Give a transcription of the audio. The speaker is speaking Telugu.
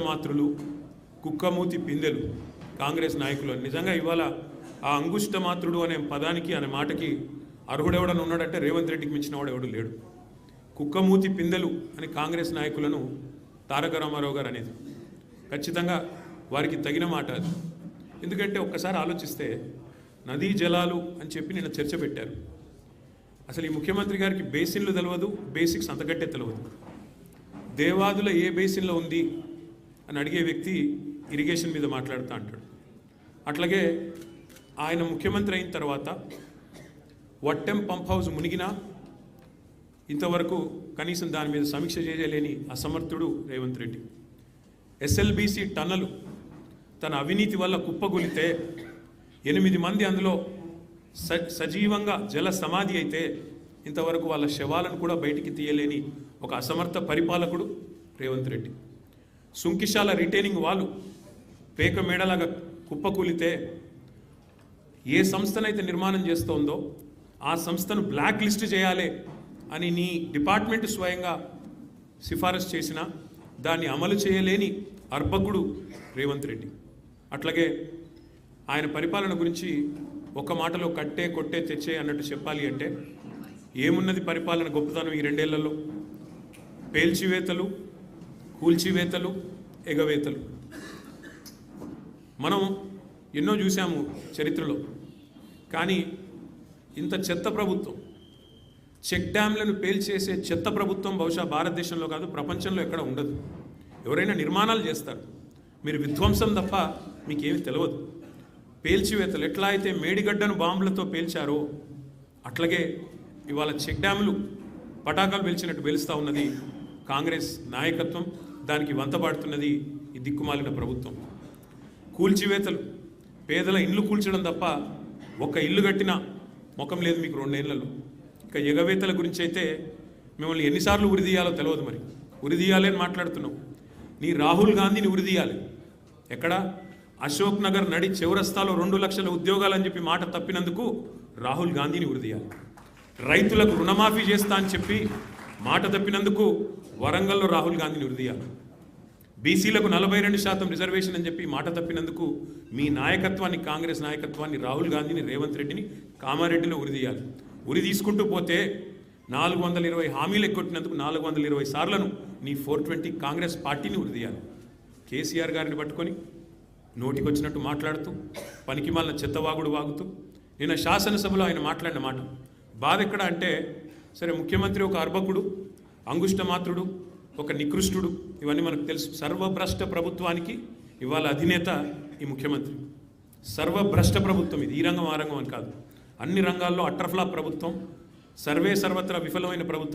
మాత్రులు కుక్కమూతి పిందెలు కాంగ్రెస్ నాయకులు నిజంగా ఇవాళ ఆ అంగుష్టమాత్రుడు అనే పదానికి అనే మాటకి అర్హుడెవడని ఉన్నాడంటే రేవంత్ రెడ్డికి మించిన వాడు ఎవడు లేడు. కుక్కమూతి పిందెలు అని కాంగ్రెస్ నాయకులను తారక రామారావు గారు అనేది ఖచ్చితంగా వారికి తగిన మాట అది. ఎందుకంటే ఒక్కసారి ఆలోచిస్తే నదీ జలాలు అని చెప్పి నిన్న చర్చ పెట్టారు. అసలు ఈ ముఖ్యమంత్రి గారికి బేసిన్లు తెలియదు, బేసిక్స్ అంతకంటే తెలియదు. దేవాదుల ఏ బేసిన్లో ఉంది అని అడిగే వ్యక్తి ఇరిగేషన్ మీద మాట్లాడుతూ అంటాడు. అట్లాగే ఆయన ముఖ్యమంత్రి అయిన తర్వాత వట్టెం పంప్ హౌస్ మునిగినా ఇంతవరకు కనీసం దాని మీద సమీక్ష చేయలేని అసమర్థుడు రేవంత్ రెడ్డి. ఎస్ఎల్బీసీ టన్నలు తన అవినీతి వల్ల కుప్పగొలితే 8 మంది అందులో సజీవంగా జల సమాధి అయితే ఇంతవరకు వాళ్ళ శవాలను కూడా బయటికి తీయలేని ఒక అసమర్థ పరిపాలకుడు రేవంత్ రెడ్డి. సుంకిశాల రిటైనింగ్ వాళ్ళు పేక మేడలాగా కుప్పకూలితే ఏ సంస్థనైతే నిర్మాణం చేస్తోందో ఆ సంస్థను బ్లాక్ లిస్ట్ చేయాలి అని నీ డిపార్ట్మెంట్ స్వయంగా సిఫారసు చేసినా దాన్ని అమలు చేయలేని అర్భకుడు రేవంత్ రెడ్డి. అట్లాగే ఆయన పరిపాలన గురించి ఒక మాటలో కట్టే కొట్టే తెచ్చే అన్నట్టు చెప్పాలి అంటే ఏమున్నది పరిపాలన గొప్పతనం ఈ 2 ఏళ్లలో? పేల్చివేతలు, కూల్చివేతలు, ఎగవేతలు. మనం ఎన్నో చూసాము చరిత్రలో. కానీ ఇంత చెత్త ప్రభుత్వం, చెక్ డ్యామ్లను పేల్చేసే చెత్త ప్రభుత్వం బహుశా భారతదేశంలో కాదు ప్రపంచంలో ఎక్కడ ఉండదు. ఎవరైనా నిర్మాణాలు చేస్తారు, మీరు విధ్వంసం తప్ప మీకేమి తెలియదు. పేల్చివేతలు ఎట్లా అయితే మేడిగడ్డను బాంబులతో పేల్చారో అట్లాగే ఇవాళ చెక్ డ్యాములు పటాకాలు పేల్చినట్టు పేలుస్తూ ఉన్నది కాంగ్రెస్ నాయకత్వం. దానికి వంతపాడుతున్నది ఈ దిక్కుమాలిన ప్రభుత్వం. కూల్చివేతలు, పేదల ఇల్లు కూల్చడం తప్ప ఒక ఇల్లు కట్టినా ముఖం లేదు మీకు 2 ఏళ్లలో. ఇక ఎగవేతల గురించి అయితే మిమ్మల్ని ఎన్నిసార్లు ఉరిదీయాలో తెలియదు. మరి ఉరిదీయాలి అని మాట్లాడుతున్నావు. నీ రాహుల్ గాంధీని ఉరిదీయాలి. ఎక్కడ? అశోక్ నగర్ నడి చౌరస్తాలో 2 లక్షల ఉద్యోగాలు అని చెప్పి మాట తప్పినందుకు రాహుల్ గాంధీని ఉరిదీయాలి. రైతులకు రుణమాఫీ చేస్తా అని చెప్పి మాట తప్పినందుకు వరంగల్లో రాహుల్ గాంధీని ఉరిదీయాలి. బీసీలకు 42% రిజర్వేషన్ అని చెప్పి మాట తప్పినందుకు మీ నాయకత్వాన్ని, కాంగ్రెస్ నాయకత్వాన్ని, రాహుల్ గాంధీని, రేవంత్ రెడ్డిని కామారెడ్డిలో ఉరిదీయాలి. ఉరి తీసుకుంటూ పోతే 420 హామీలు ఎగ్గొట్టినందుకు 420 సార్లను నీ 420 కాంగ్రెస్ పార్టీని ఉరిదీయాలి. కేసీఆర్ గారిని పట్టుకొని నోటికొచ్చినట్టు మాట్లాడుతూ పనికిమాలిన చెత్తవాగుడు వాగుతూ నిన్న శాసనసభలో ఆయన మాట్లాడిన మాట బాధ ఎక్కడ అంటే, సరే ముఖ్యమంత్రి ఒక అర్భకుడు, అంగుష్టమాత్రుడు, ఒక నికృష్టుడు, ఇవన్నీ మనకు తెలుసు. సర్వభ్రష్ట ప్రభుత్వానికి ఇవాళ అధినేత ఈ ముఖ్యమంత్రి. సర్వభ్రష్ట ప్రభుత్వం ఇది. ఈ రంగం ఆ రంగం అని కాదు, అన్ని రంగాల్లో అట్టర్ఫ్లాప్ ప్రభుత్వం, సర్వత్రా విఫలమైన ప్రభుత్వం.